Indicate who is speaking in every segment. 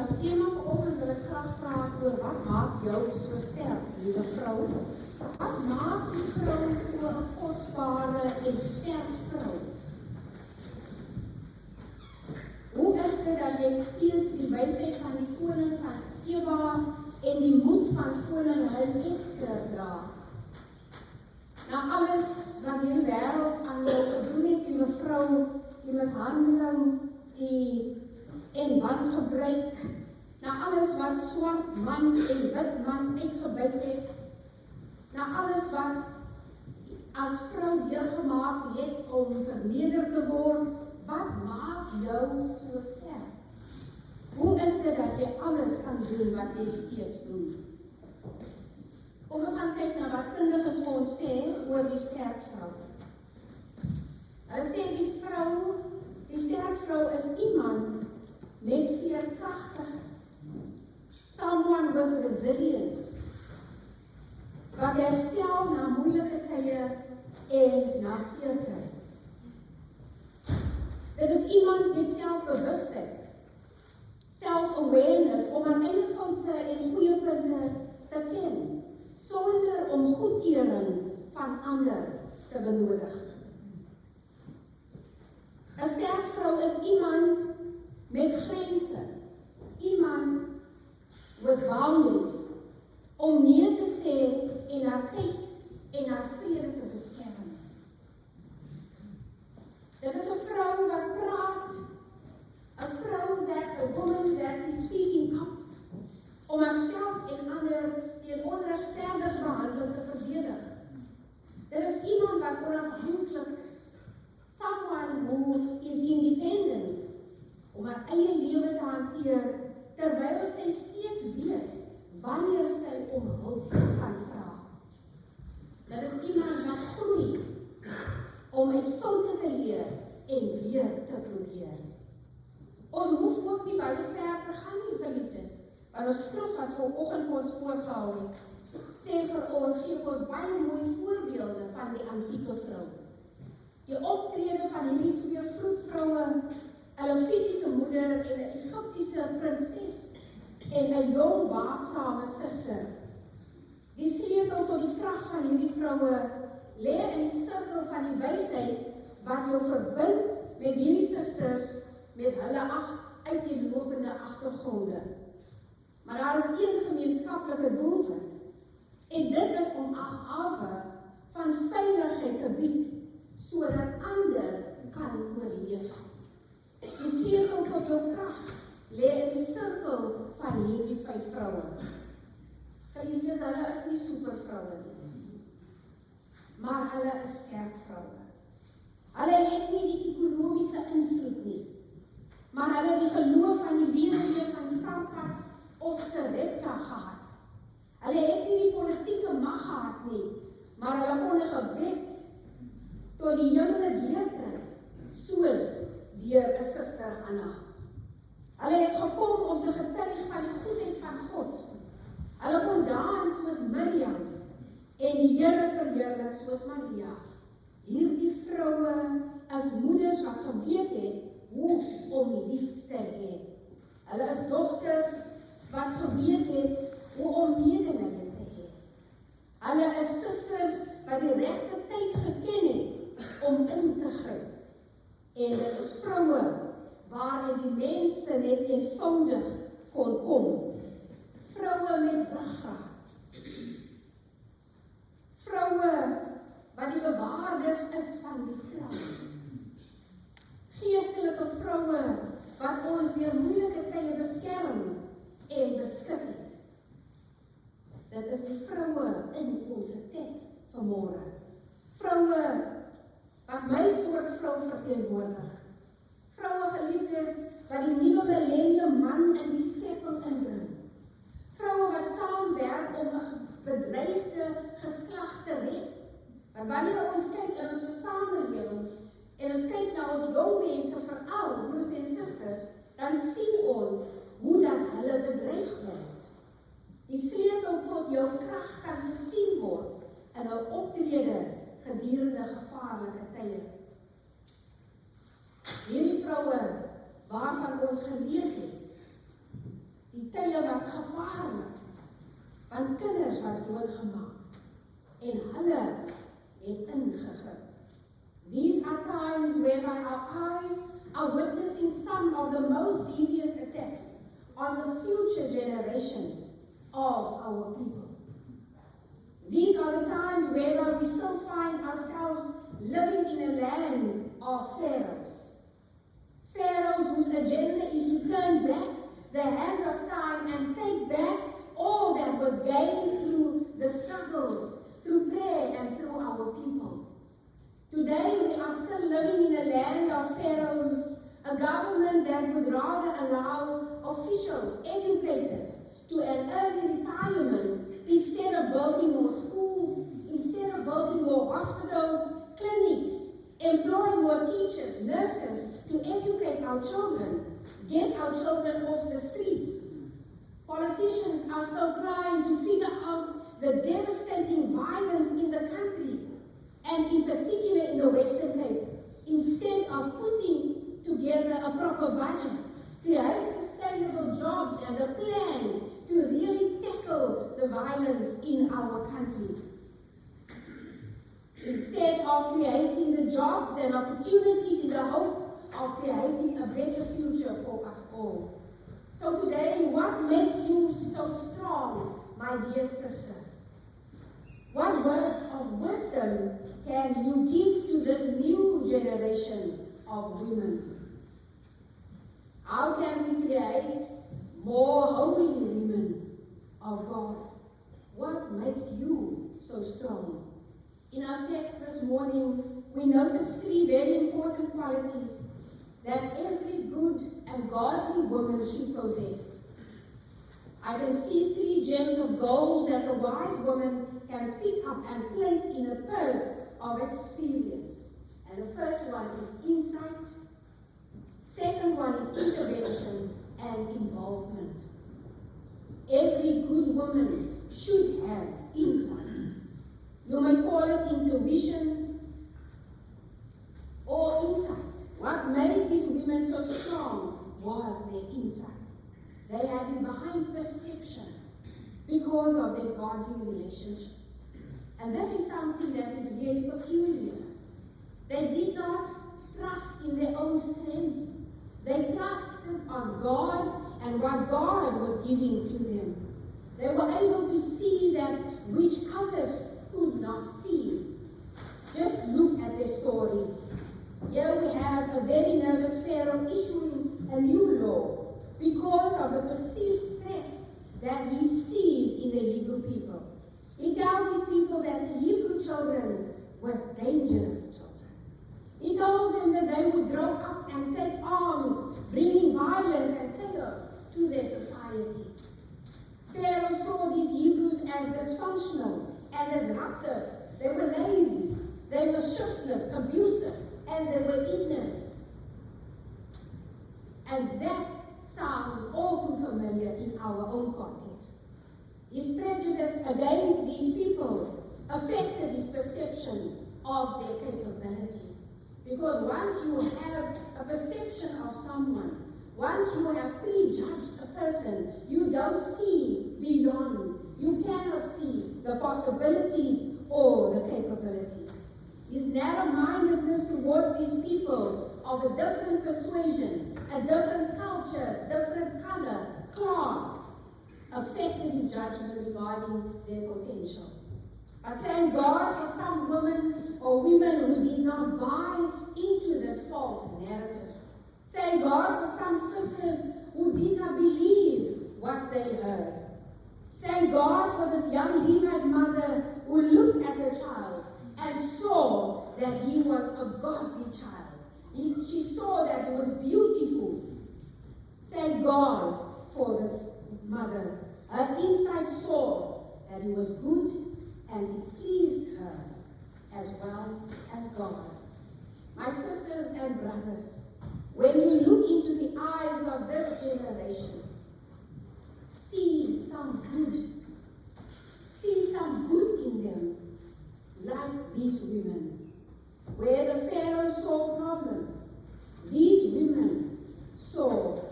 Speaker 1: As tema vanoggend wil ek graag praat oor wat maak jou so sterk, liewe vrou? Wat maak die vrou so 'n kosbare en sterk vrou? Hoe is dit dat jy steeds die wysheid van die koning van Sheba en die moed van koningin Ester dra? Na alles wat hierdie wêreld aan jou gedoen het, liewe vrou, die mishandeling, en wangebruik, na alles wat swart mans en wit mans uitgebuit het, na alles wat as vrou deurgemaak het om verneder te word, wat maak jou so sterk? Hoe is dit dat jy alles kan doen wat jy steeds doen? Kom ons gaan kyk na wat kundiges vir ons sê oor die sterk vrou. Hulle sê die sterk vrou is iemand met veerkragtigheid. Someone with resilience. Wat herstel na moeilike tye en na seerkry. Dit is iemand met selfbewustheid, self-awareness, om haar eie foute en goeie punte te ken, sonder om goedkeuring van ander te benodig. 'n sterk vrou is iemand met grense, iemand with boundaries, om nee te sê en haar tyd en haar vrede te beskerm. Dit is 'n vrou wat praat, 'n vrou a woman that is speaking up, om haarself en ander teen onregverdige behandeling te verdedig. Dit is iemand wat onafhanklik is, someone who is independent, om haar eie lewe te hanteer, terwyl sy steeds weet wanneer sy om hulp kan vra. Dit is iemand wat groei, om uit foute te leer en weer te probeer. Ons hoef ook nie baie ver te gaan nie, geliefdes, want ons skrif wat vanoggend vir ons voorgehou het, sê vir ons, gee vir ons baie mooi voorbeelde van die antieke vrou. Die optrede van hierdie twee vroedvroue, 'n Levitiese moeder en 'n Egiptiese prinses en 'n jong waaksame suster. Die sleutel tot die krag van hierdie vroue lê in die sirkel van die wysheid wat jou verbind met hierdie susters met hulle uiteenlopende agtergronde. Maar daar is een gemeenskaplike doelwit, en dit is om 'n hawe van veiligheid te bied, sodat ander kan oorleef. Die sleutel tot jou krag lê in die sirkel van hierdie 5 vroue. Geliefdes, hulle is nie supervroue nie, maar hulle is sterk vroue. Hulle het nie die ekonomiese invloed nie, maar hulle het die geloof van die weduwee van Sampat of Sarepta gehad. Hulle het nie die politieke mag gehad nie, maar hulle kon 'n gebed tot die hemel deurkry, soos deur 'n suster Anna. Hulle het gekom om te getuig van die goedheid van God. Hulle kon dans soos Miriam en die Here verheerlik soos Maria. Hierdie vroue as moeders wat geweet het hoe om lief te hê. Hulle is dogters wat geweet het hoe om medelee te hê. Hulle is susters wat die regte tyd geken het om in te gryp. En dit is vroue waarin die mense net eenvoudig kon kom. Vroue met ruggraat. Vroue wat die bewaarders is van die vrou. Geestelike vroue wat ons deur moeilike tye beskerm en beskik het. Dit is die vroue in ons teks vanmôre. Vroue wat my soort vrou verteenwoordig. Vroue geliefdes wat die nuwe millennium man in die skepping inbring. Vroue wat saamwerk om 'n bedreigde geslag te red. Want wanneer ons kyk in ons samelewing en ons kyk na ons jong mense, veral broers en susters, dan sien ons hoe dat hulle bedreig word. Die sleutel tot jou krag kan gesien word in hul optrede gedurende gevaarlike tye. Hierdie vroue waarvan ons gelees het, tye was gevaarlik, want kinders was doodgemaak en hulle het ingegryp. These are times whereby our eyes are witnessing some of the most devious attacks on the future generations of our people. These are the times whereby we still find ourselves living in a land of pharaohs. Pharaohs whose agenda is to turn back the hands of time and take back all that was gained through the struggles, through prayer and through our people. Today we are still living in a land of pharaohs, a government that would rather allow officials, educators, to an early retirement instead of building more schools, instead of building more hospitals, clinics, employ more teachers, nurses to educate our children, get our children off the streets. Politicians are still trying to figure out the devastating violence in the country, and in particular in the Western Cape, instead of putting together a proper budget, create sustainable jobs and a plan to really tackle the violence in our country. Instead of creating the jobs and opportunities in the hope of creating a better future for us all. So today, what makes you so strong, my dear sister? What words of wisdom can you give to this new generation of women? How can we create more holy women of God? What makes you so strong? In our text this morning, we notice three very important qualities that every good and godly woman should possess. I can see three gems of gold that a wise woman can pick up and place in a purse of experience. And the first one is insight. Second one is intervention and involvement. Every good woman should have insight. You may call it intuition or insight. What made these women so strong was their insight. They had divine perception because of their godly relationship. And this is something that is really peculiar. They did not trust in their own strength. They trusted on God and what God was giving to them. They were able to see that which others could not see. Just look at their story. Here we have a very nervous Pharaoh issuing a new law because of the perceived threat that he sees in the Hebrew people. He tells his people that the Hebrew children were dangerous children. He told them that they would grow up and take arms, bringing violence and chaos to their society. Pharaoh saw these Hebrews as dysfunctional and disruptive. They were lazy, they were shiftless, abusive, and they were ignorant. And that sounds all too familiar in our own context. His prejudice against these people affected his perception of their capabilities. Because once you have a perception of someone, once you have prejudged a person, you don't see beyond. You cannot see the possibilities or the capabilities. His narrow-mindedness towards these people of a different persuasion, a different culture, different color, class, affected his judgment regarding their potential. I thank God for some women or women who did not buy into this false narrative. Thank God for some sisters who did not believe what they heard. Thank God for this young Levite mother who looked at the child and saw that he was a godly child. She saw that he was beautiful. Thank God for this mother. Her insight saw that he was good and it pleased her as well as God. My sisters and brothers, when you look into the eyes of this generation, see some good. See some good in them, like these women. Where the Pharaoh saw problems, these women saw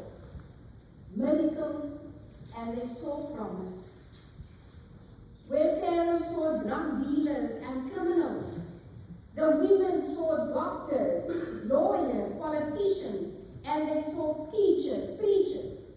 Speaker 1: miracles, and they saw promise. Where Pharaoh saw drug dealers and criminals, the women saw doctors, lawyers, politicians, and they saw teachers, preachers.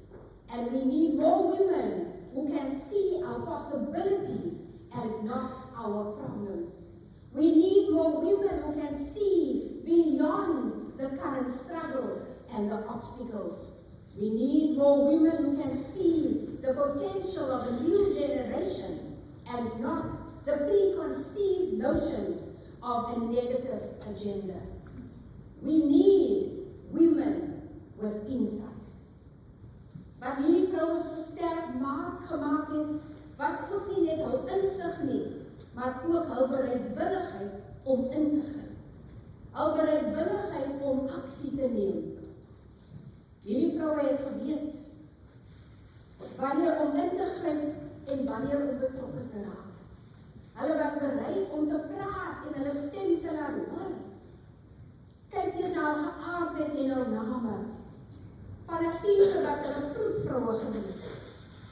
Speaker 1: And we need more women who can see our possibilities and not our problems. We need more women who can see beyond the current struggles and the obstacles. We need more women who can see the potential of a new generation and not the preconceived notions of a negative agenda. We need women with insight. Wat hierdie vroue so sterk gemaak het, was ook nie net hul insig nie, maar ook hul bereidwilligheid om in te gaan. Hul bereidwilligheid om aksie te neem. Hierdie vroue het geweet wanneer om in te gryp en wanneer om betrokke te raak. Hulle was bereid om te praat en hulle stem te laat hoor. Kyk net na hul geaardheid en hul name. Van nature was hulle vroedvroue gewees,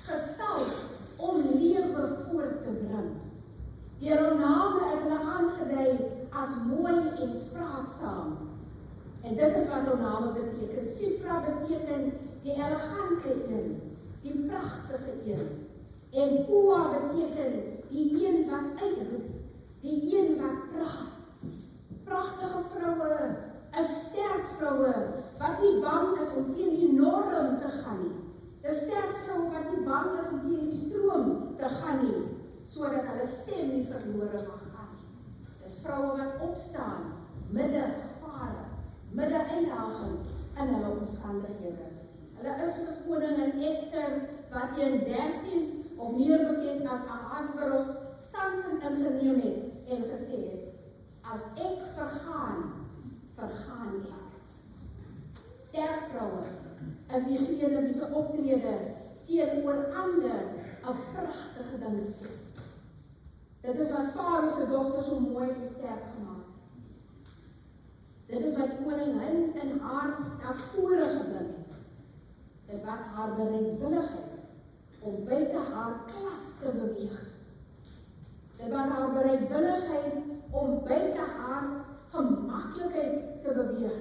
Speaker 1: gesalf om lewe voort te bring. Deur hul name is hulle aangedui as mooi en spraaksaam. En dit is wat hul name beteken. Sifra beteken die elegante een, die pragtige een. En Pua beteken die een wat uitroep, die een wat praat. Pragtige vroue, 'n sterk vroue, wat nie bang is om teen die norm te gaan nie. 'n sterk vroue wat nie bang is om teen die stroom te gaan nie, sodat hulle stem nie verlore mag gaan nie. Dis vroue wat opstaan, midde gevare, midde uitdagings in hulle omstandighede. Hulle is soos koningin Esther, wat teen Xerxes, of meer bekend as Ahasveros, standpunt ingeneem het en gesê het, as ek vergaan, vergaan ek. Sterk vroue is diegene wie se optrede teenoor ander 'n pragtige ding sê. Dit is wat Farao se dogter so mooi en sterk gemaak het. Dit is wat die koningin in haar na vore gebring het. Dit was haar bereidwilligheid om buite haar klas te beweeg. Dit was haar bereidwilligheid om buite haar gemaklikheid te beweeg,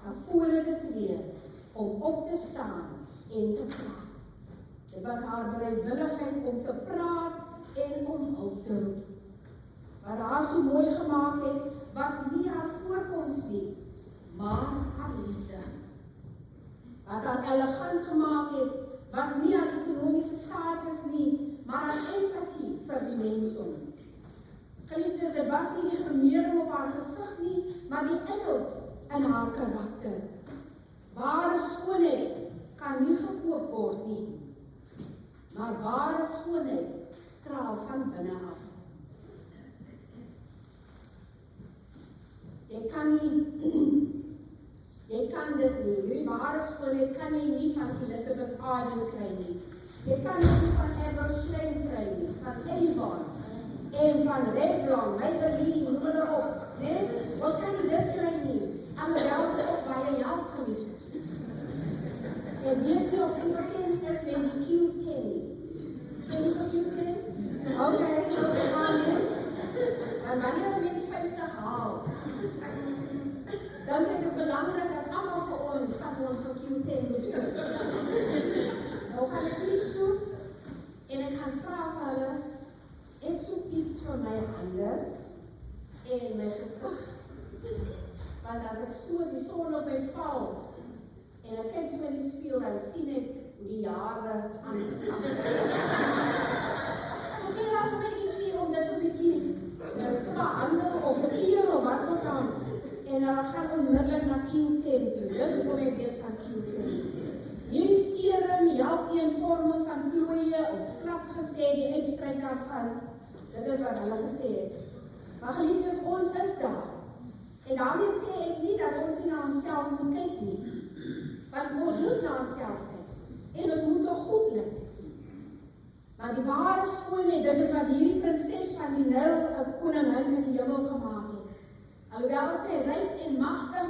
Speaker 1: na vore te tree, om op te staan en te praat. Dit was haar bereidwilligheid om te praat en om hulp te roep. Wat haar so mooi gemaak het, was nie haar voorkoms nie, maar haar liefde. Wat haar elegant gemaak het, was nie haar ekonomiese status nie, maar haar empatie vir die mensdom. Geliefdes, dit was nie die gemering op haar gesig nie, maar die inhoud in haar karakter. Ware skoonheid kan nie gekoop word nie, maar ware skoonheid straal van binne af. Jy kan dit nie, hierdie ware skoonheid kan jy nie van Elizabeth Arden kry nie. Jy kan dit nie van Ever Schlein kry nie, van Avon, en van Revlon, Maybelline, noem hulle op. Nee, ons kan nie dit kry nie. Alhoewel dit ook baie help, geliefdes. Ek weet nie of jy bekend is met die Q10 nie. Ken jy van Q10? Okay, amen. En wanneer 'n mens 50 haal, dan is het belangrik dat almal vir ons vir Q10 moet soek. Nou gaan ek iets doen, en ek gaan vra vir hulle, ek soek iets vir my hande en my gesig. Want as ek so as die son op my val, en ek kyk so in die spieël, dan sien ek hoe die jare aangesam het. So gee daar vir my ietsie om dit 'n bietjie te behandel, of te keer, of wat ook al. En hulle gaan onmiddellik na Q10 toe. Dis hoekom ek weet van Q10. Hierdie serum help die vorming van plooie, of plat gesê, die uitstrek daarvan. Dit is wat hulle gesê het. Maar geliefdes, ons is daar. En daarmee sê ek nie dat ons nie na onsself moet kyk nie. Want ons moet na onsself kyk. En ons moet toch goed lyk. Maar die ware skoonheid, dit is wat hierdie prinses van die Nil, 'n koningin in die hemel gemaak het. Alhoewel sy ryk en magtig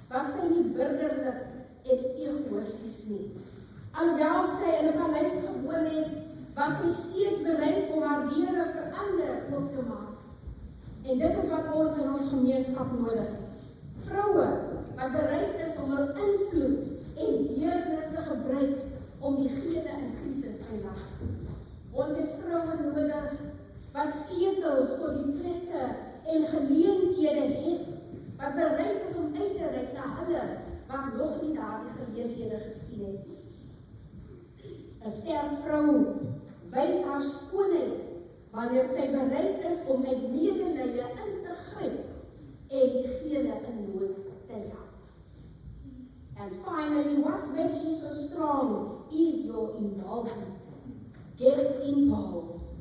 Speaker 1: was sy nie burgerlik en egoïsties nie. Alhoewel sy in 'n paleis gewoon het, was sy steeds bereid om haar deure vir ander oop te maak. En dit is wat ons in ons gemeenskap nodig het. Vroue wat bereid is om hul invloed en deernis te gebruik om diegene in krisis te help. Ons het vroue nodig wat setels tot die plekke en geleenthede het, wat bereid is om uit te reik na hulle wat nog nie daardie geleenthede gesien het. 'n Sterk vrou wys haar skoonheid wanneer sy bereid is om met medelee in te gryp en diegene in nood te help. And finally, what makes you so strong is your involvement. Get involved.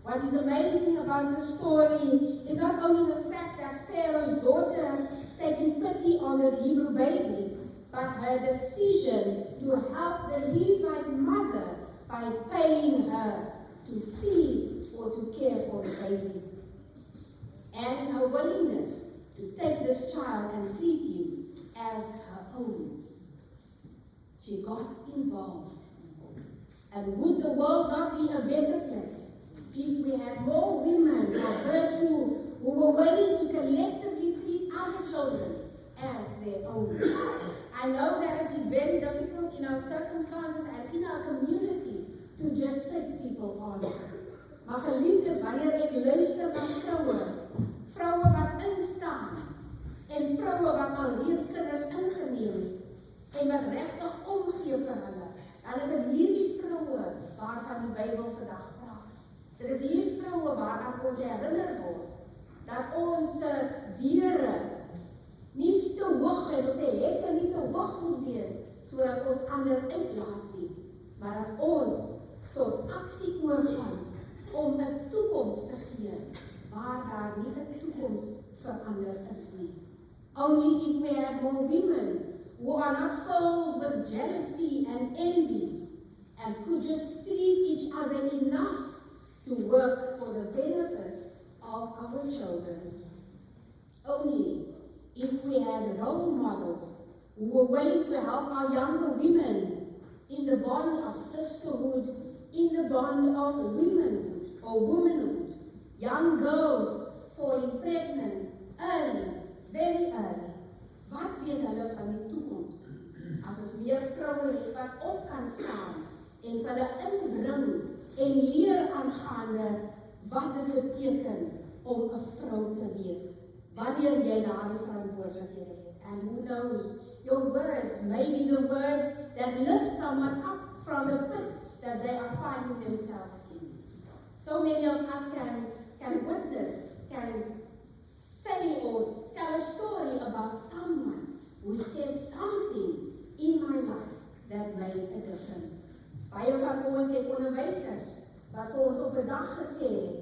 Speaker 1: What is amazing about the story is not only the fact that Pharaoh's daughter taking pity on this Hebrew baby, but her decision to help the Levite mother by paying her to feed or to care for the baby. And her willingness to take this child and treat him as her own. She got involved. And would the world not be a better place if we had more women of virtue who were willing to collectively treat other children as their own? I know that it is very difficult in our circumstances and in our community to just take people on. Maar geliefdes, wanneer ek luister na vroue wat instaan, en vroue wat al reeds kinders ingeneem het, en wat regtig omgee vir hulle, dan is dit hierdie vroue waarvan die Bybel vandag praat. Dit is hierdie vroue waaraan ons herinner word, dat ons deure nie te hoog en ons hekke nie te hoog moet wees, sodat ons ander uitlaat nie, maar dat ons tot aksie oorgaan om 'n toekoms te gee, waar daar nie 'n toekoms verander is nie. Only if we had more women who are not filled with jealousy and envy and could just treat each other enough to work for the benefit of our children. Only if we had role models who were willing to help our younger women in the bond of sisterhood, in the bond of womanhood or womanhood, young girls falling pregnant early, very early. Wat weet hulle van die toekoms? As ons meer vroue het wat op kan staan en vir hulle inbring en leer aangaande wat dit beteken om 'n vrou te wees, wanneer jy daardie verantwoordelikhede het. And who knows, your words may be the words that lift someone up from the pit that they are finding themselves in. So many of us can witness, can say or tell a story about someone who said something in my life that made a difference. Baie van ons het onderwysers wat vir ons op 'n dag gesê het,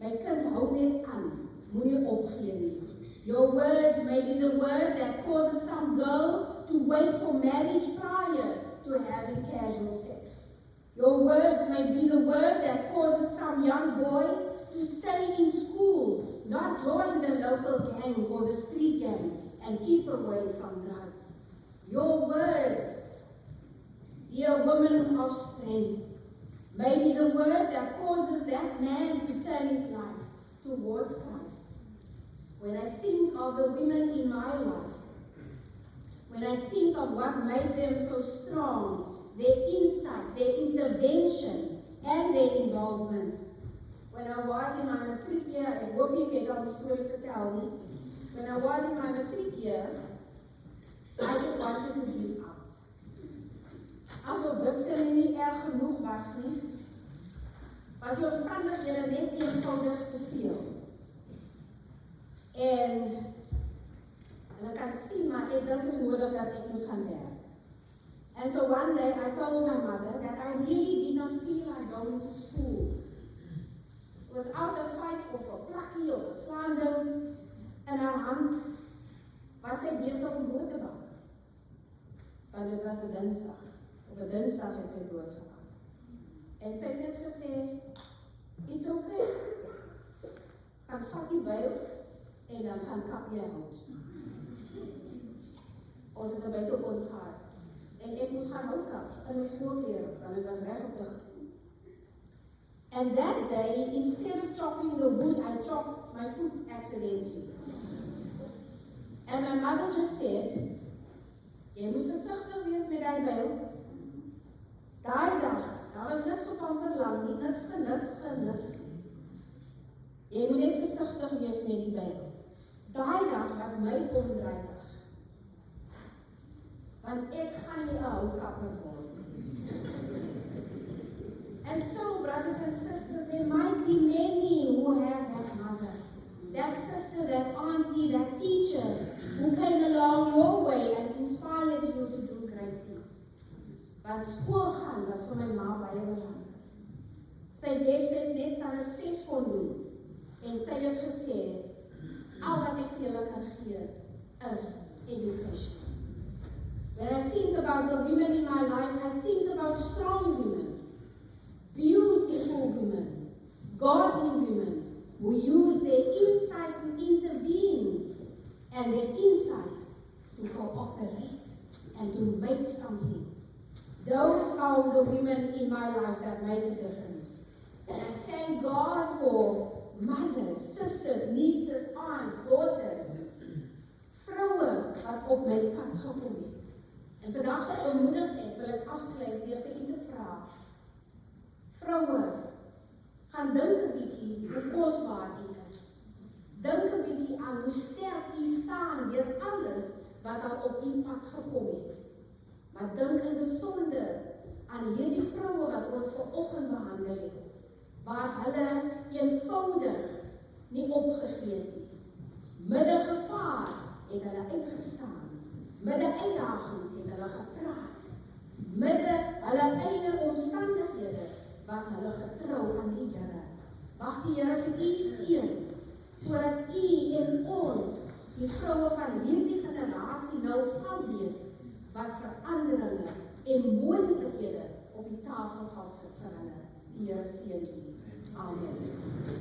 Speaker 1: my kind, hou net aan, moenie opgee nie. Your words may be the word that causes some girl to wait for marriage prior to having casual sex. Your words may be the word that causes some young boy to stay in school, not join the local gang or the street gang, and keep away from drugs. Your words, dear woman of strength, may be the word that causes that man to turn his life towards Christ. When I think of the women in my life, when I think of what made them so strong, their insight, their intervention, and their involvement. When I was in my matriek year, ek hoop ek het al die storie vertel nie. When I was in my matriek year, I just wanted to give up. Asof wiskunde nie erg genoeg was nie, was die omstandighede net eenvoudig te veel. En ek kan sien, maar ek dink is nodig dat ek moet gaan werk. And so one day I told my mother that I really did not feel like going to school. Without a fight of a plakkie of a slaanding in haar hand, was sy besig om brood te bak. Want dit was 'n Dinsdag. Op 'n Dinsdag het sy brood gebak. En sy het net gesê, "It's okay. Gaan vat die byl en dan gaan kap jy hout." Ons het 'n byt op ons gehad. en ek moes gaan houkap in my skoolklere, want het was reg op te gaan. And that day, instead of chopping the wood, I chopped my foot accidentally. And my mother just said, jy moet versigtig wees met die byl. Daai dag, daar was niks gepamper lang nie, niks. Jy moet net versigtig wees met die byl. Daai dag was my omdraaidag. Want ek gaan nie 'n houkapper word. And so, brothers and sisters, there might be many who have that mother, that sister, that auntie, that teacher, who came along your way and inspired you to do great things. Want skool gaan was vir my ma baie belangrik. Sy destyds net standaard 6 kon doen, en sy het gesê, al wat ek vir julle kan gee, is education. When I think about the women in my life, I think about strong women, beautiful women, godly women, who use their insight to intervene and their insight to cooperate and to make something. Those are the women in my life that make a difference. And I thank God for mothers, sisters, nieces, aunts, daughters, vroue wat op my pad gekom het. En vandag bemoedig ek, wil ek afsluit deur vir u te vra. Vroue, gaan dink 'n bietjie hoe kosbaar u is. Dink 'n bietjie aan hoe sterk u staan deur alles wat al op u pad gekom het. Maar dink in besonder aan hierdie vroue wat ons vanoggend behandel het, waar hulle eenvoudig nie opgegee het nie. Midde gevaar het hulle uitgestaan. Midde uitdagings het hulle gepraat. Midde hulle eie omstandighede was hulle getrou aan die Here. Mag die Here vir u seën, sodat u en ons, die vroue van hierdie generasie nou sal wees, wat veranderinge en moontlikhede op die tafel sal sit vir hulle. Die Here seën u. Amen.